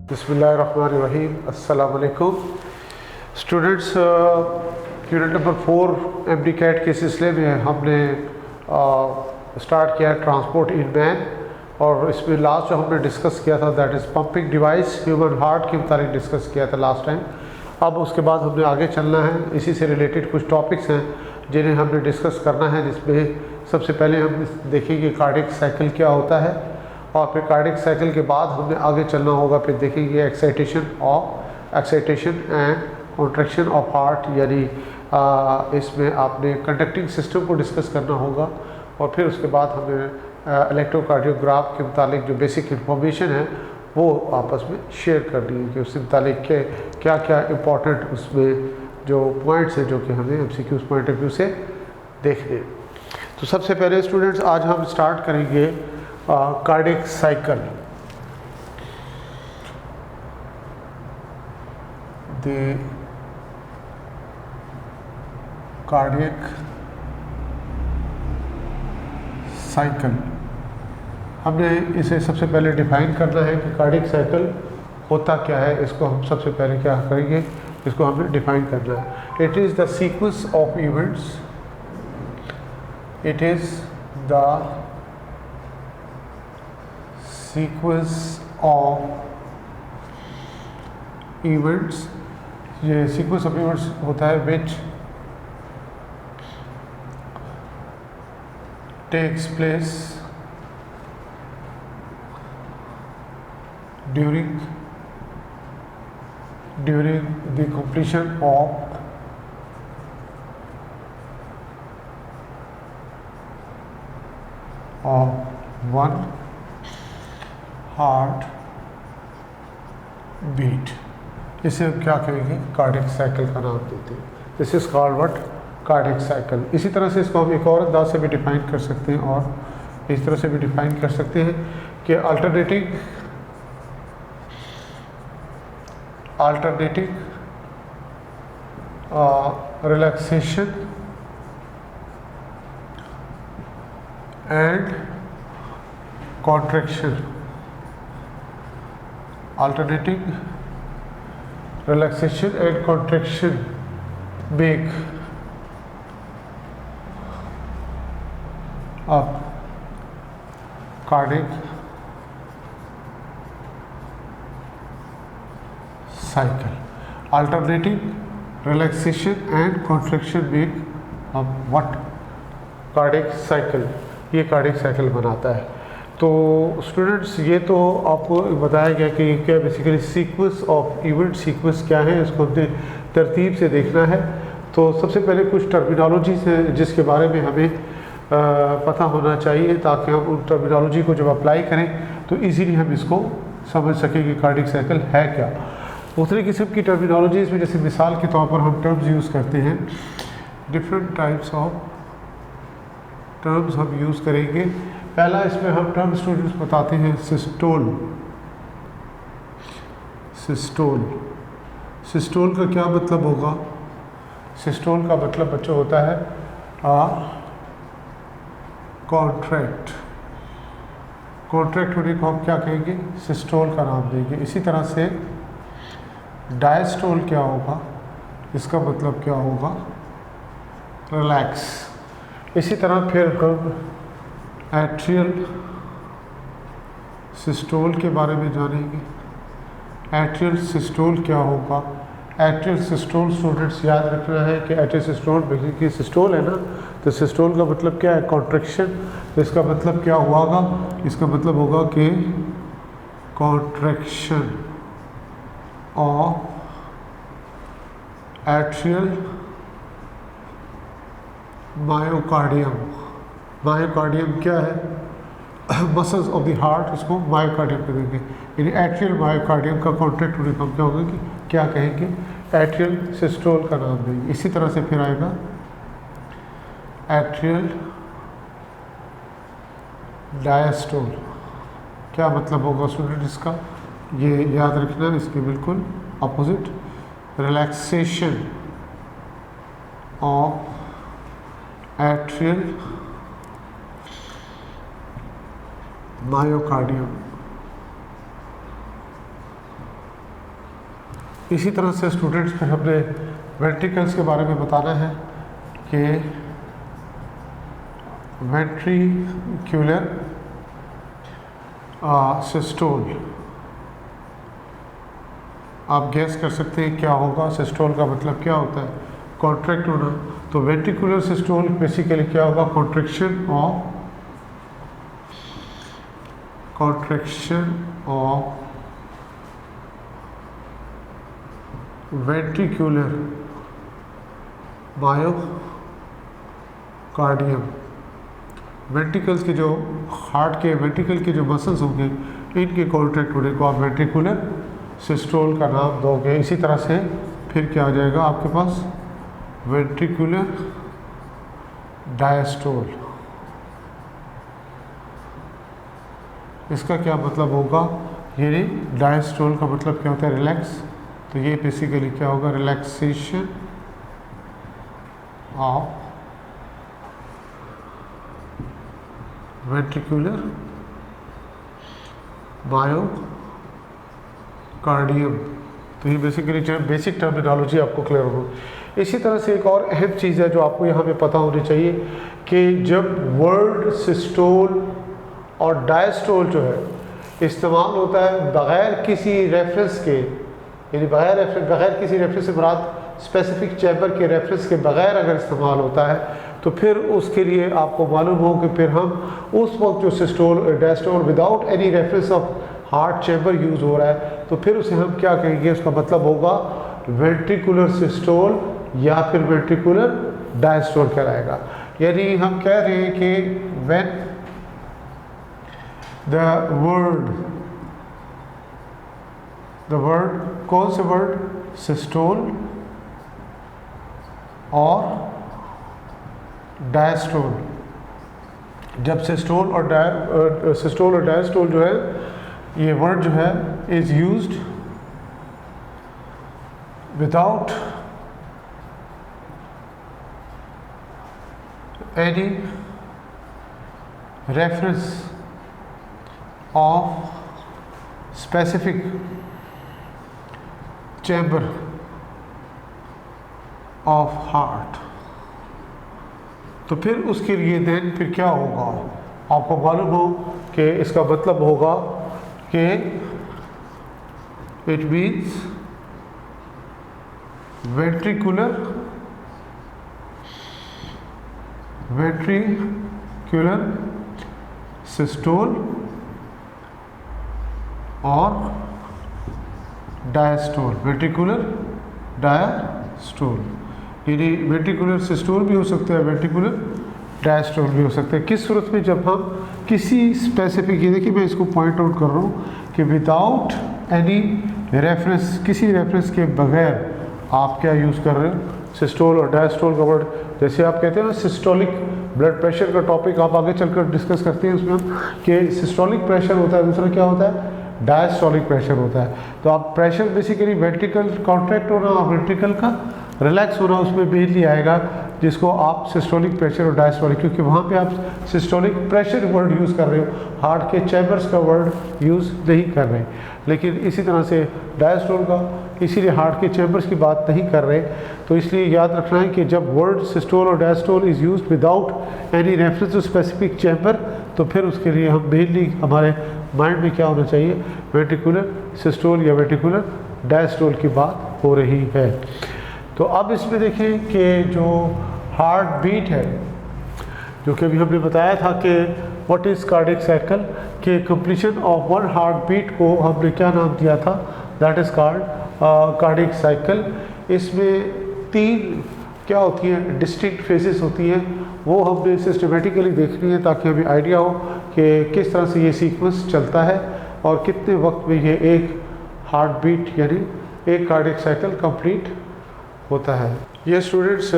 बिस्मिल्लाहिर्रहमानिर्रहीम। अस्सलाम वालेकुम students. Unit number 4 MDCAT के सिलसिले में हमने स्टार्ट किया ट्रांसपोर्ट इन मैन, और इसमें लास्ट जो हमने डिस्कस किया था that is pumping device, human heart के मुताबिक डिस्कस किया था लास्ट टाइम। अब उसके बाद हमने आगे चलना है, इसी से रिलेटेड कुछ टॉपिक्स हैं जिन्हें हमने डिस्कस करना है, जिसमें सबसे पहले हम देखेंगे कार्डियक साइकिल क्या होता है, और फिर कार्डियक साइकिल के बाद हमें आगे चलना होगा, फिर देखेंगे excitation and contraction of heart, यानी इसमें आपने कंडक्टिंग सिस्टम को डिस्कस करना होगा, और फिर उसके बाद हमें इलेक्ट्रोकार्डियोग्राफ के मुतालिक जो बेसिक इन्फॉर्मेशन है वो आपस में शेयर करनी है कि उससे मुतालिक के क्या क्या इम्पोर्टेंट उसमें जो पॉइंट्स हैं जो कि हमें एमसीक्यूज़ पॉइंट ऑफ व्यू से देखने। तो सबसे पहले स्टूडेंट्स आज हम स्टार्ट करेंगे cardiac cycle. The cardiac cycle, हमने इसे सबसे पहले डिफाइन करना है कि कार्डियक साइकिल होता क्या है। इसको हम सबसे पहले क्या करेंगे, इसको हमें डिफाइन करना है। It is the sequence of events, it is the sequence of events, ये सीक्वेंस ऑफ इवेंट्स होता है which takes place during the completion of one heart beat. इसे हम क्या कहेंगे, कार्डियक साइकिल का नाम देते हैं। This is called what, cardiac cycle. इसी तरह से इसको हम एक और अंदाज से भी डिफाइन कर सकते हैं, और इस तरह से भी डिफाइन कर सकते हैं कि alternating relaxation and contraction, alternating relaxation and contraction make up cardiac cycle. Alternating relaxation and contraction make up what, cardiac cycle। ये कार्डियक साइकिल बनाता है। तो स्टूडेंट्स ये तो आपको बताया गया कि क्या basically sequence of event, sequence क्या है, इसको हमने तरतीब से देखना है। तो सबसे पहले कुछ टर्मिनोलॉजीज हैं जिसके बारे में हमें पता होना चाहिए, ताकि हम उन टर्मिनोलॉजी को जब अप्लाई करें तो इजीली हम इसको समझ सकें कि कार्डियक साइकिल है क्या। दूसरी किस्म की टर्मिनोलॉजीज में जैसे मिसाल के तौर पर हम टर्म्स यूज़ करते हैं, डिफरेंट टाइप्स ऑफ टर्म्स हम यूज़ करेंगे। पहला इसमें हम टर्म स्टूडेंट्स बताते हैं सिस्टोल। सिस्टोल का क्या मतलब होगा, सिस्टोल का मतलब बच्चों होता है कॉन्ट्रैक्ट होने को हम क्या कहेंगे, सिस्टोल का नाम देंगे। इसी तरह से डायस्टोल क्या होगा, इसका मतलब क्या होगा, रिलैक्स। इसी तरह फिर हम एट्रियल सिस्टोल के बारे में जानेंगे। एट्रियल सिस्टोल क्या होगा, एट्रियल सिस्टोल स्टूडेंट्स याद रखना है कि एट्रियल सिस्टोल बेसिकली सिस्टोल है ना, तो सिस्टोल का मतलब क्या है, कॉन्ट्रैक्शन। तो इसका मतलब क्या होगा, इसका मतलब होगा कि contraction of atrial myocardium. Myocardium क्या है, मसल्स ऑफ द हार्ट, इसको मायोकार्डियम कहेंगे। यानी एट्रियल मायोकार्डियम का कॉन्ट्रैक्ट होने का हम क्या होगा कि क्या कहेंगे, एट्रियल सिस्टोल का नाम देंगे। इसी तरह से फिर आएगा एट्रियल डायस्टोल। क्या मतलब होगा स्टूडेंट इसका, ये याद रखना, इसके बिल्कुल opposite, relaxation of atrial myocardium. इसी तरह से स्टूडेंट्स फिर हमने वेंट्रिकल्स के बारे में बताना है कि वेंट्रिक्यूलर सिस्टोल, आप गैस कर सकते हैं क्या होगा। सिस्टोल का मतलब क्या होता है? कॉन्ट्रैक्ट होना। तो वेंट्रिकुलर सिस्टोल बेसिकली क्या होगा? Contraction of ventricular myocardium. Ventricles के जो हार्ट के वेंट्रिकल के जो मसल्स होंगे इनके कॉन्ट्रैक्ट होने को आप वेंट्रिकुलर सिस्टोल का नाम दोगे। इसी तरह से फिर क्या आ जाएगा आपके पास? Ventricular diastole. इसका क्या मतलब होगा? यानी डायस्टोल का मतलब क्या होता है? रिलैक्स। तो ये बेसिकली क्या होगा? Relaxation of ventricular myocardium. तो ये बेसिकली बेसिक टर्मिनोलॉजी आपको क्लियर हो। इसी तरह से एक और अहम चीज़ है जो आपको यहाँ पे पता होनी चाहिए कि जब वर्ड सिस्टोल और डायस्टोल जो है इस्तेमाल होता है बग़ैर किसी रेफरेंस के, यानी बग़ैर किसी रेफरेंस से मुराद स्पेसिफिक चैम्बर के रेफरेंस के बग़ैर अगर इस्तेमाल होता है तो फिर उसके लिए आपको मालूम हो कि फिर हम उस वक्त जो systole diastole without any reference of heart chamber use हो रहा है तो फिर उसे हम क्या कहेंगे? उसका मतलब होगा वेंट्रिकुलर सिस्टोल या फिर वेंट्रिकुलर डायस्टोल कहलाएगा। यानी हम कह रहे हैं कि व्हेन द वर्ड कौन से वर्ड? सिस्टोल और डायस्टोल। जब सिस्टोल और डायस्टोल जो है ये वर्ड जो है is used without any reference of specific chamber of heart, तो फिर उसके लिए देन फिर क्या होगा? आपको मालूम हो कि इसका मतलब होगा कि इट मीन्स वेंट्रिकुलर सिस्टोल और डायस्टोल। वेंट्रिकुलर डायस्टोल यानी वेंट्रिकुलर सिस्टोल भी हो सकता है, वेंट्रिकुलर डायस्टोल भी हो सकता है। किस सूरत में? जब हम किसी स्पेसिफिक, ये देखिए मैं इसको पॉइंट आउट कर रहा हूँ कि विदाउट एनी रेफरेंस, किसी रेफरेंस के बगैर आप क्या यूज़ कर रहे हो? सिस्टोल और डायस्टोल का वर्ड। जैसे आप कहते हैं ना सिस्टोलिक ब्लड प्रेशर का टॉपिक आप आगे चलकर डिस्कस करते हैं उसमें हम कि सिस्टोलिक प्रेशर होता है, दूसरा क्या होता है? डायस्टोलिक प्रेशर होता है। तो आप प्रेशर बेसिकली वेंट्रिकल कॉन्ट्रैक्ट होना और वेंट्रिकल का रिलैक्स होना उसमें मेनली आएगा, जिसको आप सिस्टोलिक प्रेशर और डायस्टोलिक, क्योंकि वहाँ पे आप सिस्टोलिक प्रेशर वर्ड यूज़ कर रहे हो, हार्ट के चैम्बर्स का वर्ड यूज़ नहीं कर रहे। लेकिन इसी तरह से डायस्टोल का इसीलिए हार्ट के चैम्बर्स की बात नहीं कर रहे। तो इसलिए याद रखना है कि जब वर्ड सिस्टोल और diastole is used without any reference to specific chamber तो फिर उसके लिए हम मेनली हमारे माइंड में क्या होना चाहिए? वेंट्रिकुलर सिस्टोल या वेंट्रिकुलर डायस्टोल की बात हो रही है। तो अब इसमें देखें कि जो हार्ट बीट है, जो कि अभी हमने बताया था कि व्हाट इज़ कार्डियक साइकिल, के completion of one heart beat को हमने क्या नाम दिया था? That is called cardiac cycle. इसमें 3 क्या होती हैं? डिस्टिंक्ट फेजेस होती हैं, वो हमने सिस्टमेटिकली देखनी है ताकि हमें आइडिया हो कि किस तरह से ये सीक्वेंस चलता है और कितने वक्त में ये एक हार्ट बीट यानी एक कार्डियक साइकिल कंप्लीट होता है। ये स्टूडेंट्स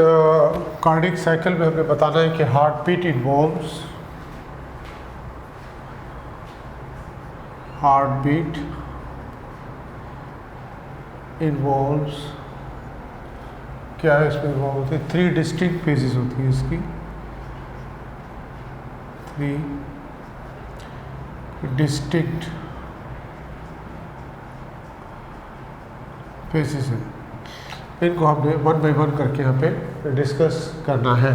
कार्डियक साइकिल में हमें बताना है कि हार्ट बीट इन्वॉल्व्स क्या है? इसमें इन्वॉल्व होती है 3 डिस्टिंक्ट फेजेस होती हैं इसकी, 3 डिस्टिंक्ट फेसेस हैं, इनको हमने वन बाय वन करके यहाँ पे डिस्कस करना है।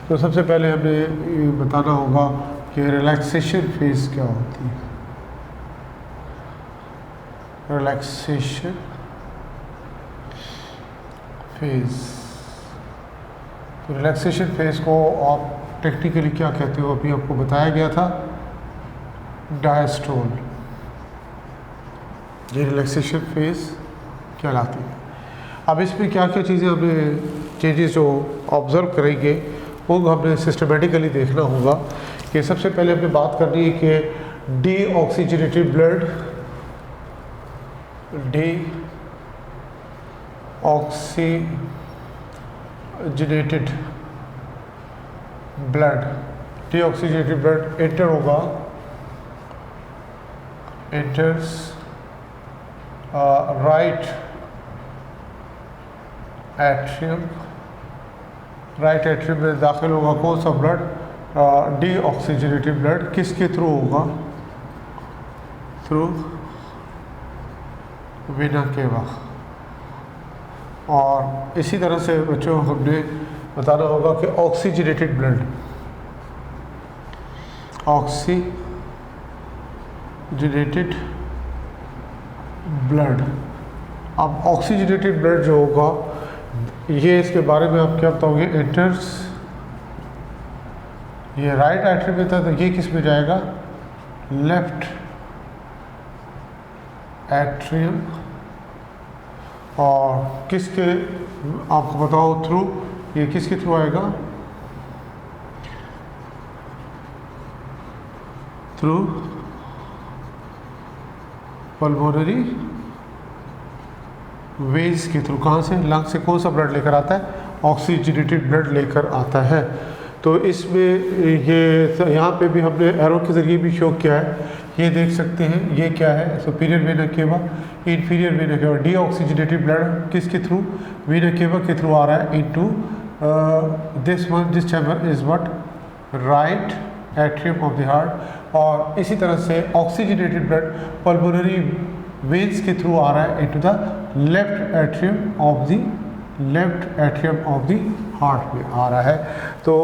तो सबसे पहले हमें ये बताना होगा कि रिलैक्सेशन फेज क्या होती है। रिलैक्सेशन फेज, तो रिलैक्सेशन फेज को आप टेक्निकली क्या कहते हो, अभी आपको बताया गया था, डायस्टोल। ये रिलैक्सेशन फेज कहलाती है। अब इसमें क्या क्या चीज़ें हमें चेंजेस जो ऑब्ज़र्व करेंगे वो हमने सिस्टमेटिकली देखना होगा। कि सबसे पहले हमें बात करनी है कि deoxygenated blood, deoxygenated blood enter होगा, एंटर्स राइट एट्रियम में दाखिल होगा। कौन सा ब्लड? Deoxygenated blood. किसके थ्रू होगा? Through vena cava. और इसी तरह से बच्चों हमने बताना होगा कि ऑक्सीजनेटेड ब्लड, ऑक्सीजनेटेड ब्लड। अब ऑक्सीजनेटेड ब्लड जो होगा, ये इसके बारे में आप क्या बताओगे? एंटर्स, ये राइट एट्रियम में था, तो ये किस में जाएगा? Left atrium. और किसके, आपको बताओ थ्रू, ये किसके थ्रू आएगा? थ्रू पल्मोनरी वेन्स के थ्रू। कहाँ से? लंग से। कौन सा ब्लड लेकर आता है? ऑक्सीजनेटेड ब्लड लेकर आता है। तो इसमें ये यहाँ पे भी हमने एरो के ज़रिए भी शो किया है, ये देख सकते हैं। ये क्या है? Superior vena cava, inferior vena cava. Deoxygenated blood किसके थ्रू? वेना केवा के थ्रू आ रहा है into this chamber is what? Right atrium of the heart. और इसी तरह से ऑक्सीजनेटेड ब्लड पल्मोनरी वेन्स के थ्रू आ रहा है into the left atrium of the heart में आ रहा है। तो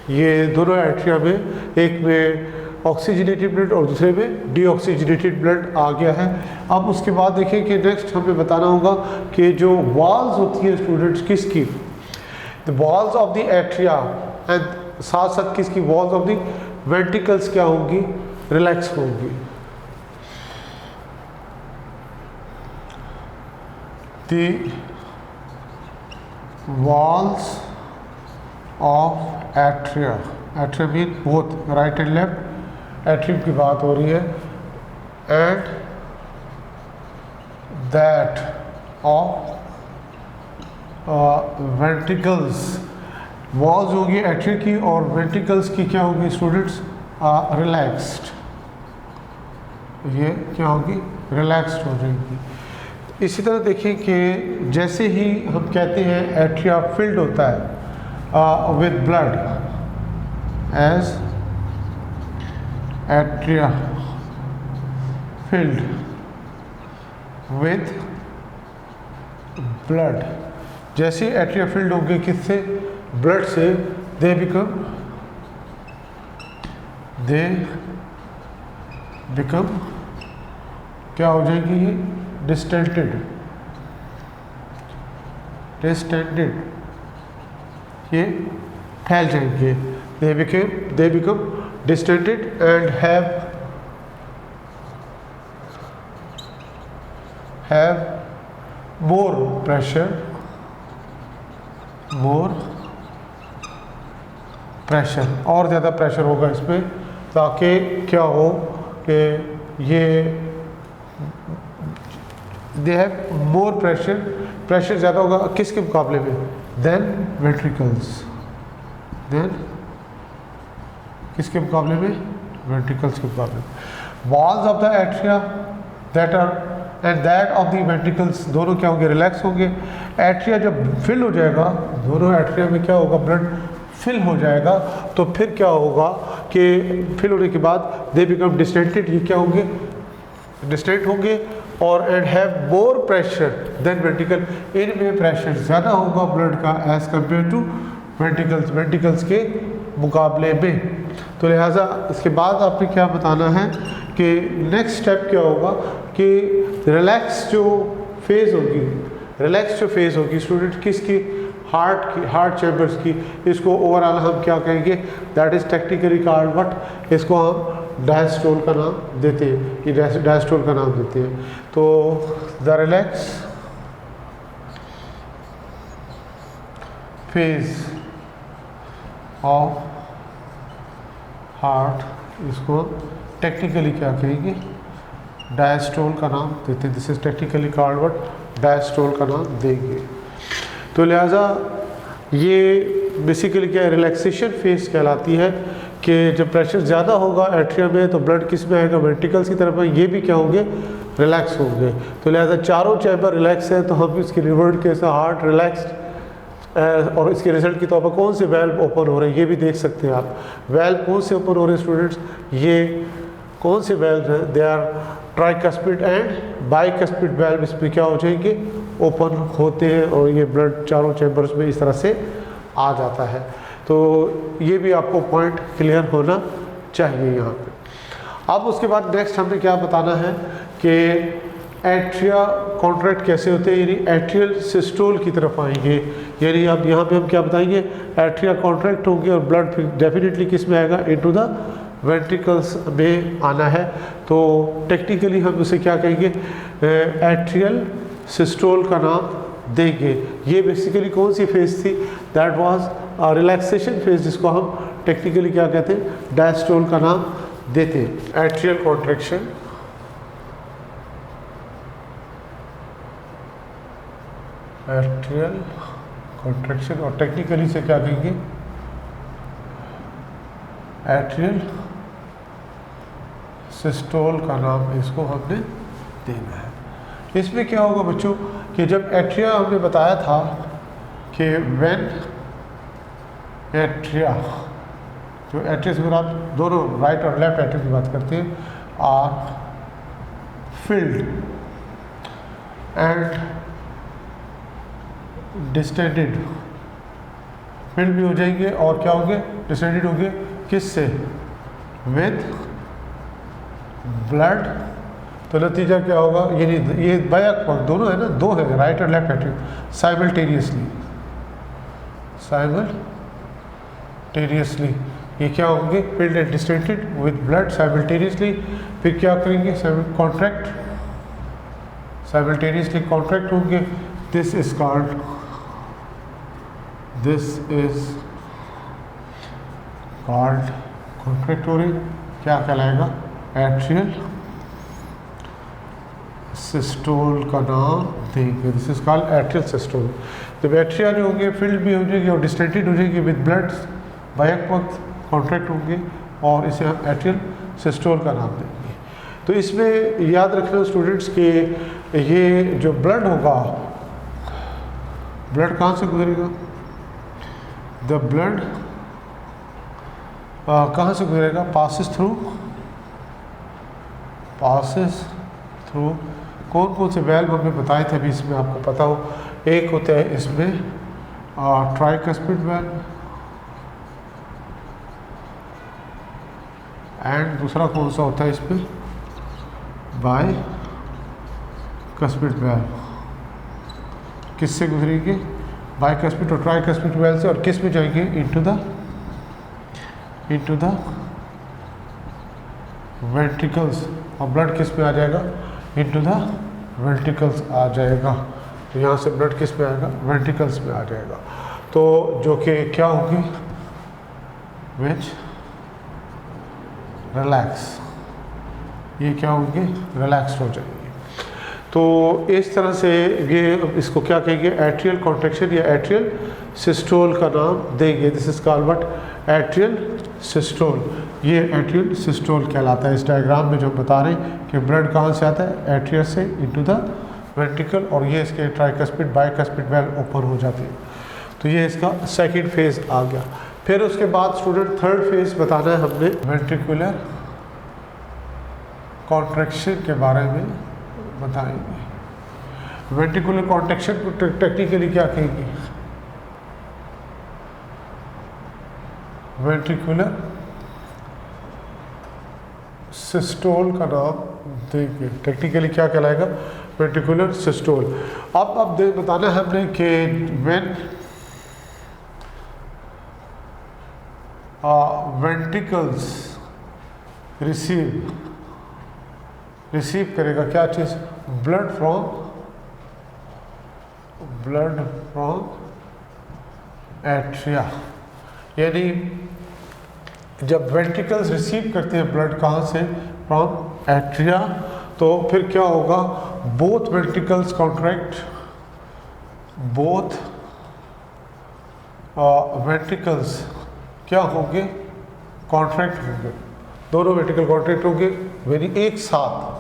ये दोनों एट्रियम में, एक में ऑक्सीजनेटेड ब्लड और दूसरे में डीऑक्सीजनेटेड ब्लड आ गया है। अब उसके बाद देखें कि नेक्स्ट हमें बताना होगा कि जो वॉल्स होती है स्टूडेंट्स किसकी? The walls of the atria and साथ साथ किसकी? वॉल्स ऑफ द वेंट्रिकल्स क्या होंगी? रिलैक्स होंगी। The walls of atria, atrium mean both right and left, atrium की बात हो रही है, and that of ventricles, walls होगी atrium की और ventricles की क्या होगी स्टूडेंट्स? रिलैक्स्ड। ये क्या होगी? रिलैक्स्ड हो जाएगी। इसी तरह देखिए कि जैसे ही हम कहते हैं एट्रिया फिल्ड होता है with blood, as atria filled with blood, जैसे एट्रिया फिल्ड होंगे किससे? ब्लड से, दे बिकम क्या हो जाएगी? ये डिस्टेंटेड, ये फैल जाएंगे। They become distanced and have more pressure, और ज़्यादा प्रेशर होगा इसमें, ताकि क्या हो कि ये दे हैव मोर प्रेशर ज़्यादा होगा किसके मुकाबले में? देन वेंट्रिकल्स, किसके मुकाबले में? वेंट्रिकल्स के मुकाबले में। Walls of the atria that are and that of the ventricles दोनों क्या होंगे? रिलैक्स होंगे। एट्रिया जब फिल हो जाएगा, दोनों एट्रिया में क्या होगा? ब्लड फिल हो जाएगा। तो फिर क्या होगा कि फिल होने के बाद दे बिकम डिस्टेंटेड, ये क्या होंगे? डिस्टेंट होंगे। और and have more pressure than ventricle, इनमें प्रेशर ज़्यादा होगा ब्लड का as compare to ventricles, ventricles के मुकाबले में। तो लिहाजा इसके बाद आपने क्या बताना है कि नेक्स्ट स्टेप क्या होगा कि रिलैक्स जो फेज़ होगी, रिलैक्स जो फेज़ होगी स्टूडेंट किसकी, हार्ट चैम्बर्स की, इसको ओवरऑल हम क्या कहेंगे, that is technically called what, इसको हम डायस्टोल का नाम देते हैं, ये डायस्टोल का नाम देते हैं। तो the relax phase of heart, इसको टेक्निकली क्या कहेंगे, डायस्टोल का नाम देते हैं। This is technically called what, diastole का नाम देंगे। तो लिहाजा ये बेसिकली क्या है, रिलैक्सेशन फेज कहलाती है कि जब प्रेशर ज़्यादा होगा एट्रिया में तो ब्लड किस में आएगा, वेंट्रिकल्स की तरफ में, ये भी क्या होंगे, रिलैक्स होंगे। तो लिहाजा चारों चैम्बर रिलैक्स है, तो हम इसकी रिवर्ट के साथ हार्ट रिलैक्स्ड, और इसके रिजल्ट के तौर पर कौन से वेल्व ओपन हो रहे हैं ये भी देख सकते हैं आप। वेल्व कौन से ओपन हो रहे हैं स्टूडेंट्स, ये कौन से वेल्व हैं, they are tricuspid and bicuspid valve, इसमें क्या हो जाएंगे, ओपन होते हैं और ये ब्लड चारों चैम्बर्स में इस तरह से आ जाता है। तो ये भी आपको पॉइंट क्लियर होना चाहिए यहाँ पे। अब उसके बाद नेक्स्ट हमने क्या बताना है कि एट्रिया कॉन्ट्रैक्ट कैसे होते हैं, यानी एट्रियल सिस्टोल की तरफ आएंगे, यानी अब यहाँ पे हम क्या बताएंगे, एट्रिया कॉन्ट्रैक्ट होंगे और ब्लड डेफिनेटली किस में आएगा, इनटू द वेंट्रिकल्स में आना है। तो टेक्निकली हम उसे क्या कहेंगे, एट्रियल सिस्टोल का नाम देंगे। ये बेसिकली कौन सी फेज थी, दैट वाज रिलैक्सेशन फेज, जिसको हम टेक्निकली क्या कहते हैं, डायस्टोल का नाम देते हैं। एट्रियल कॉन्ट्रैक्शन, एट्रियल कॉन्ट्रैक्शन, और टेक्निकली से क्या कहेंगे, एट्रियल सिस्टोल का नाम इसको हमने देना है। इसमें क्या होगा बच्चों कि जब एट्रिया हमने बताया था कि व्हेन एट्रिया, जो एट्रिया से आप दोनों राइट और लेफ्ट एट्रिया की बात करते हैं, are filled and distended, filled भी हो जाएंगे और क्या होंगे, डिस्टेंडेड होंगे, किससे, विद ब्लड। तो नतीजा क्या होगा, ये बैक पक्ष दोनों है ना, दो है, राइट और लेफ्ट एट्रियम, साइमल्टेनियसली ये क्या होंगे, field and distended with blood simultaneously. फिर क्या करेंगे, कॉन्ट्रैक्ट, साइमल्टेनियसली कॉन्ट्रैक्ट होंगे। दिस इज कॉल्ड, कॉन्ट्रैक्ट हो रही, क्या कहलाएगा, एट्रियल सिस्टोल का नाम देंगे। This is called atrial systole. जब एट्रिया जो होंगे फिल्ड भी हो जाएगी और डिस्टेंडेड हो जाएगी विद ब्लड, बैक वक्त कॉन्ट्रैक्ट होंगे और इसे हम एट्रियल सिस्टोल का नाम देंगे। तो इसमें याद रखना स्टूडेंट्स कि ये जो ब्लड होगा, ब्लड कहाँ से गुजरेगा, द ब्लड कहाँ से गुजरेगा, पासिस थ्रू कौन कौन से वेल्व हमने बताए थे अभी इसमें आपको पता हो। एक होता है इसमें ट्राइकस्पिड वेल्व एंड दूसरा कौन सा होता है इसमें, बाइकस्पिड वेल्व। किससे गुजरेंगे, बाइकस्पिड और ट्राइकस्पिड वेल्व से, और किस में जाएंगे, इनटू द वेंट्रिकल्स, और ब्लड किस में आ जाएगा, इनटू द वेंट्रिकल्स आ जाएगा। तो यहाँ से ब्लड किस में आएगा, वेंट्रिकल्स में आ जाएगा। तो जो कि क्या होगी, विच रिलैक्स, ये क्या होंगे, रिलैक्स हो जाएंगे। तो इस तरह से ये इसको क्या कहेंगे, एट्रियल कॉन्ट्रैक्शन या एट्रियल सिस्टोल का नाम देंगे। This is called what, atrial systole. ये एट्रियल सिस्टोल कहलाता है। इस डायग्राम में जो बता रहे हैं कि ब्लड कहाँ से आता है, एट्रिया से इनटू द वेंट्रिकल, और ये इसके ट्राइकस्पिड बाइकस्पिड वेल्व ओपन हो जाते हैं। तो ये इसका सेकंड फेज आ गया। फिर उसके बाद स्टूडेंट थर्ड फेज बताना है हमने, वेंट्रिकुलर कॉन्ट्रैक्शन के बारे में बताएंगे। वेंट्रिकुलर कॉन्ट्रैक्शन को टेक्निकली क्या कहेंगे? वेंट्रिकुलर सिस्टोल का नाम देंगे। टेक्निकली क्या कहलाएगा? Ventricular systole. अब बताना है हमने कि व्हेन वेंट्रिकल्स रिसीव करेगा क्या चीज़? Blood from atria. यानी जब वेंट्रिकल्स रिसीव करते हैं ब्लड कहाँ से? फ्रॉम एट्रिया, तो फिर क्या होगा? Both ventricles contract, both ventricles क्या होंगे? कॉन्ट्रैक्ट होंगे, दोनों वेंट्रिकल कॉन्ट्रैक्ट होंगे वेरी एक साथ,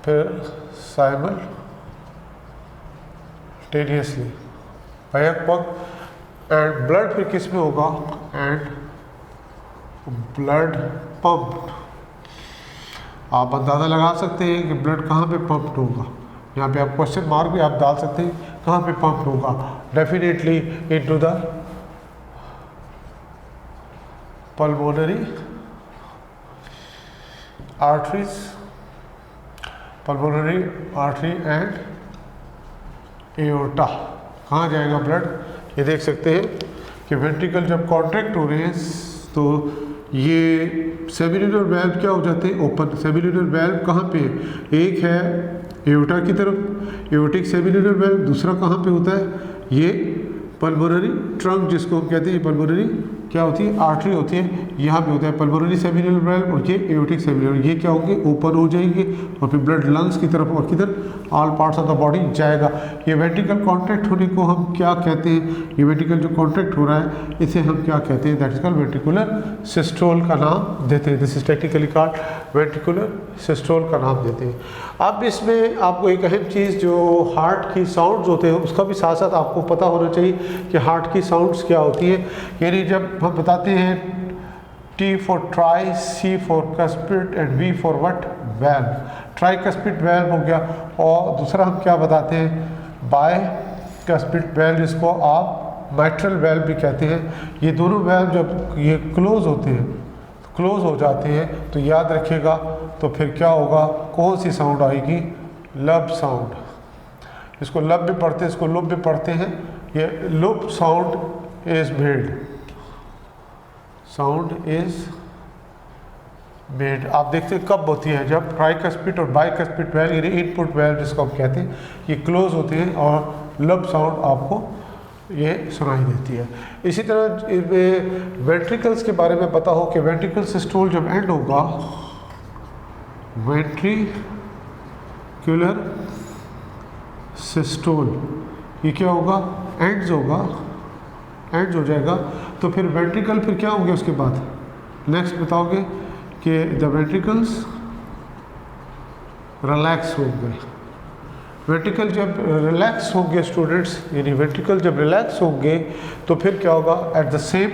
फिर साइमल्टेनियसली बैक पग। एंड ब्लड फिर किस में होगा? And blood pump. आप अंदाज़ा लगा सकते हैं कि ब्लड कहाँ पे पंप्ड होगा। यहाँ पे आप क्वेश्चन मार्क भी आप डाल सकते हैं, कहाँ पे पंप्ड होगा? Definitely into the pulmonary arteries, pulmonary artery and aorta. कहाँ जाएगा ब्लड? ये देख सकते हैं कि वेंट्रिकल जब कॉन्ट्रैक्ट हो रहे हैं तो ये सेमिल्यूनर वेल्व क्या हो जाते हैं? ओपन। सेमिल्यूनर वेल्व कहाँ पे? एक है एओर्टा की तरफ, एओर्टिक सेमिल्यूनर वेल्व। दूसरा कहाँ पे होता है? ये पल्मोनरी ट्रंक, जिसको हम कहते हैं पल्मोनरी क्या होती है? आर्टरी होती है। यहाँ पे होता है पल्मोनरी सेमिल्यूनर वेल्व और ये एओर्टिक सेमिल्यूनर। ये क्या होंगे? ओपन हो जाएंगे और फिर ब्लड लंग्स की तरफ और किधर? All parts of the body जाएगा। ये वेंट्रिकल कॉन्ट्रैक्ट होने को हम क्या कहते हैं? ये वेंट्रिकल जो कॉन्ट्रैक्ट हो रहा है इसे हम क्या कहते हैं? That is called ventricular systole का नाम देते हैं। This is technically called ventricular systole का नाम देते हैं। अब इसमें आपको एक अहम चीज़ जो हार्ट की साउंड्स होते हैं उसका भी साथ साथ आपको पता होना चाहिए कि हार्ट की साउंड्स क्या होती है। यानी जब हम बताते हैं T for try, C for cuspid and V for what? Valve. Try cuspid valve हो गया, और दूसरा हम क्या बताते हैं? बाय कस्पिड वेल्व, जिसको आप माइट्रल वेल्व भी कहते हैं। ये दोनों वेल्व जब ये क्लोज होते हैं, क्लोज हो जाते हैं, तो याद रखिएगा तो फिर क्या होगा? कौन सी साउंड आएगी? लब साउंड। इसको लब भी पढ़ते हैं, इसको लुब भी पढ़ते हैं। ये lub sound is made, sound is made. आप देखते हैं कब होती है? जब ट्राइकस्पिड और बाइकस्पिड वेल्व यानी इनपुट वेल्व जिसको हम कहते हैं ये क्लोज होते हैं और लब साउंड आपको ये सुनाई देती है। इसी तरह वेंट्रिकल्स के बारे में पता हो कि वेंट्रिकल सिस्टोल जब एंड होगा, वेंट्रिकुलर सिस्टोल ये क्या होगा? एंड्स होगा, एंड्स हो जाएगा। तो फिर वेंट्रिकल फिर क्या होंगे उसके बाद? नेक्स्ट बताओगे कि द वेंट्रिकल्स रिलैक्स होंगे। वेंट्रिकल जब रिलैक्स होंगे स्टूडेंट्स, यानी वेंट्रिकल जब रिलैक्स होंगे तो फिर क्या होगा? एट द सेम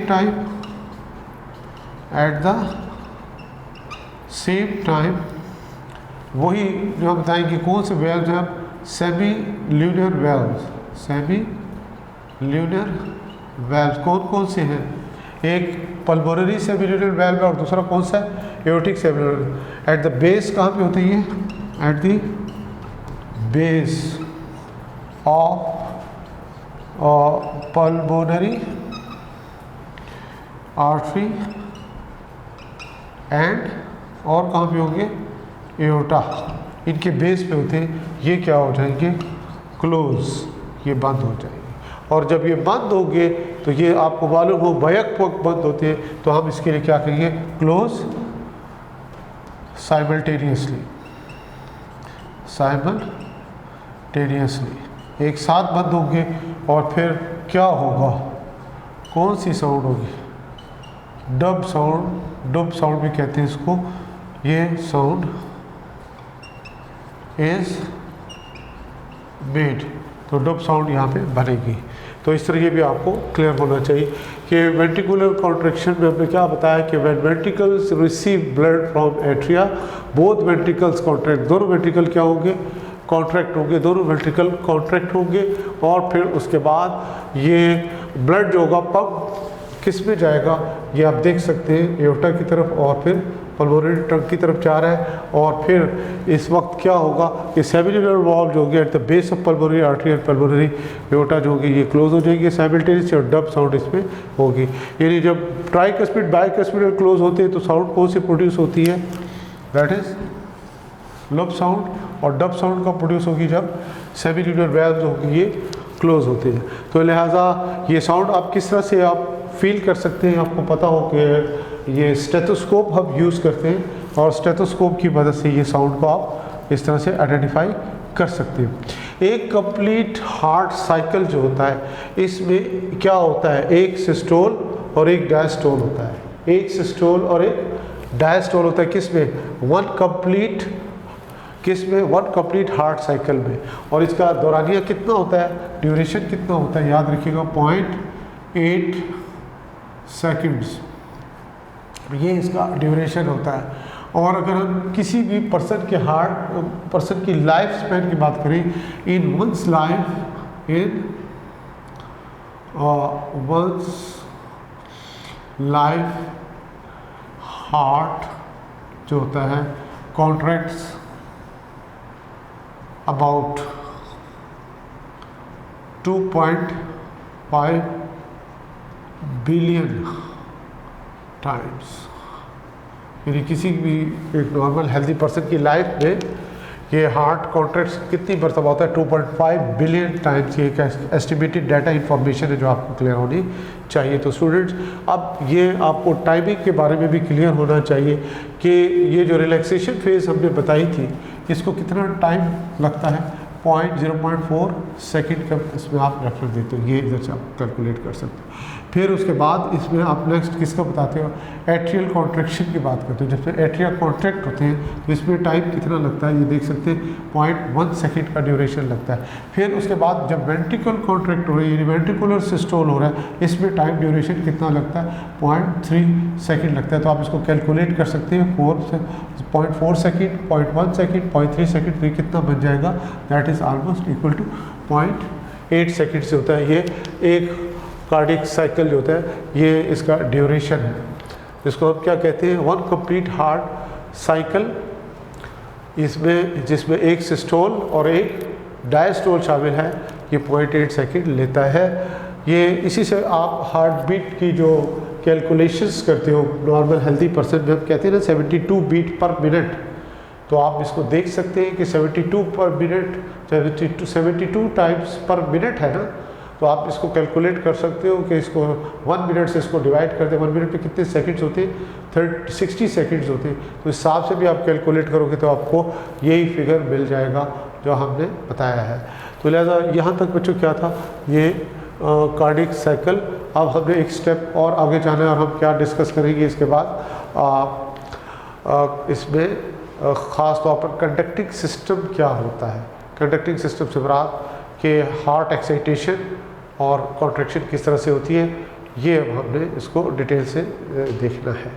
टाइम वही जो हम बताएंगे कौन से वेल्व हैं? Semi lunar valve. Semi lunar valve कौन कौन से हैं? एक पल्मोनरी सेमिल्यूनर वेल्व है और दूसरा कौन सा है? Aortic semilunar. At the base कहाँ पे होती है? At the base of pulmonary artery and और कहाँ पे होंगे? एओर्टा। इनके बेस पे होते हैं। ये क्या हो जाएंगे? क्लोज, ये बंद हो जाएंगे। और जब ये बंद होंगे तो ये आपको मालूम हो बैक पग बंद होते हैं, तो हम इसके लिए क्या कहेंगे? क्लोज साइमल्टेनियसली, साइमल्टेनियसली एक साथ बंद होंगे। और फिर क्या होगा? कौन सी साउंड होगी? डब साउंड, डब साउंड भी कहते हैं इसको। ये साउंड इज मेड, तो डब साउंड यहाँ पे बनेगी। तो इस तरह ये भी आपको क्लियर होना चाहिए कि वेंट्रिकुलर कॉन्ट्रैक्शन में हमने क्या बताया कि when ventricles receive blood from atria both ventricles contract, दोनों वेंट्रिकल क्या होंगे, कॉन्ट्रैक्ट होंगे, दोनों वेंट्रिकल कॉन्ट्रैक्ट होंगे और फिर उसके बाद ये ब्लड जो होगा पंप किस में जाएगा, ये आप देख सकते हैं एओर्टा की तरफ और फिर पल्मोनरी ट्रंक की तरफ जा रहा है। और फिर इस वक्त क्या होगा कि सेमिनुलर वॉल्व जो होगी at the base of pulmonary artery and pulmonary aorta जो होगी ये क्लोज हो जाएंगे साइमल्टेनियस और डब साउंड इसमें होगी। यानी जब ट्राइकस्पिड बाइकस्पिड क्लोज होते हैं तो साउंड कौन सी प्रोड्यूस होती है, दैट इज लब साउंड, और डब साउंड का प्रोड्यूस होगी जब सेमिनुलर वैल्व्स होगी ये क्लोज होते हैं। तो लिहाजा ये साउंड आप किस तरह से आप फील कर सकते हैं, आपको पता हो कि ये स्टेथोस्कोप हम यूज़ करते हैं और स्टेथोस्कोप की मदद से ये साउंड को आप इस तरह से आइडेंटिफाई कर सकते हैं। एक कंप्लीट हार्ट साइकिल जो होता है इसमें क्या होता है, एक सिस्टोल और एक डायस्टोल होता है, एक सिस्टोल और एक डायस्टोल होता है किसमें, वन कंप्लीट हार्ट साइकिल में। और इसका दौरानिया कितना होता है, ड्यूरेशन कितना होता है, याद रखिएगा 0.8 सेकंड्स, ये इसका ड्यूरेशन होता है। और अगर हम किसी भी पर्सन की लाइफ स्पैन की बात करें, इन वंस लाइफ हार्ट जो होता है कॉन्ट्रैक्ट्स अबाउट 2.5 बिलियन टाइम्स। यानी किसी भी एक नॉर्मल हेल्दी पर्सन की लाइफ में ये हार्ट कॉन्ट्रैक्ट्स कितनी मरतबा होता है, 2.5 बिलियन टाइम्स। ये एक एस्टिमेटेड डाटा इंफॉर्मेशन है जो आपको क्लियर होनी चाहिए। तो स्टूडेंट्स अब ये आपको टाइमिंग के बारे में भी क्लियर होना चाहिए कि ये जो रिलैक्सेशन फेज़ हमने बताई थी इसको कितना टाइम लगता है, 0.4 सेकेंड का इसमें आप रेफरेंस देते हो, ये इधर से आप कैलकुलेट कर सकते हो। फिर उसके बाद इसमें आप नेक्स्ट किसका बताते हो, एट्रियल कॉन्ट्रैक्शन की बात करते हो। जब से एट्रिया कॉन्ट्रैक्ट होते हैं तो इसमें टाइम कितना लगता है, ये देख सकते हैं 0.1 सेकेंड का ड्यूरेशन लगता है। फिर उसके बाद जब वेंट्रिकल कॉन्ट्रैक्ट हो रही है यानी वेंट्रिकुलर सिस्टोल हो रहा है, इसमें टाइम ड्यूरेशन कितना लगता है, 0.3 सेकेंड लगता है। तो आप इसको कैलकुलेट कर सकते हैं, 0.4 सेकेंड, 0.1 सेकेंड, 0.3 सेकेंड, तो कितना बन जाएगा, that is almost equal to 0.8 second से होता है। ये एक कार्डियक साइकिल जो होता है ये इसका ड्यूरेशन है, इसको हम क्या कहते हैं, वन कंप्लीट हार्ट साइकिल, इसमें जिसमें एक सिस्टोल और एक डायस्टोल शामिल है, ये 0.8 सेकेंड लेता है। ये इसी से आप हार्ट बीट की जो कैलकुलेशंस करते हो नॉर्मल हेल्दी पर्सन में, हम कहते हैं ना 72 बीट पर मिनट, तो आप इसको देख सकते हैं कि 72 पर मिनट 72 टाइम्स पर मिनट है ना, तो आप इसको कैलकुलेट कर सकते हो कि इसको 1 मिनट से इसको डिवाइड कर दें, 1 मिनट पे कितने सेकंड्स होते हैं, 60 सेकंड्स होते हैं। तो इस हिसाब से भी आप कैलकुलेट करोगे तो आपको यही फिगर मिल जाएगा जो हमने बताया है। तो लिहाजा यहाँ तक बच्चों क्या था, ये कार्डियक साइकिल। अब हमें एक स्टेप और आगे जाना है और हम क्या डिस्कस करेंगे इसके बाद, इसमें ख़ास तौर पर कंडक्टिंग सिस्टम क्या होता है। कंडक्टिंग सिस्टम से मुराद कि हार्ट एक्साइटेशन और कॉन्ट्रैक्शन किस तरह से होती है, ये अब हमने इसको डिटेल से देखना है।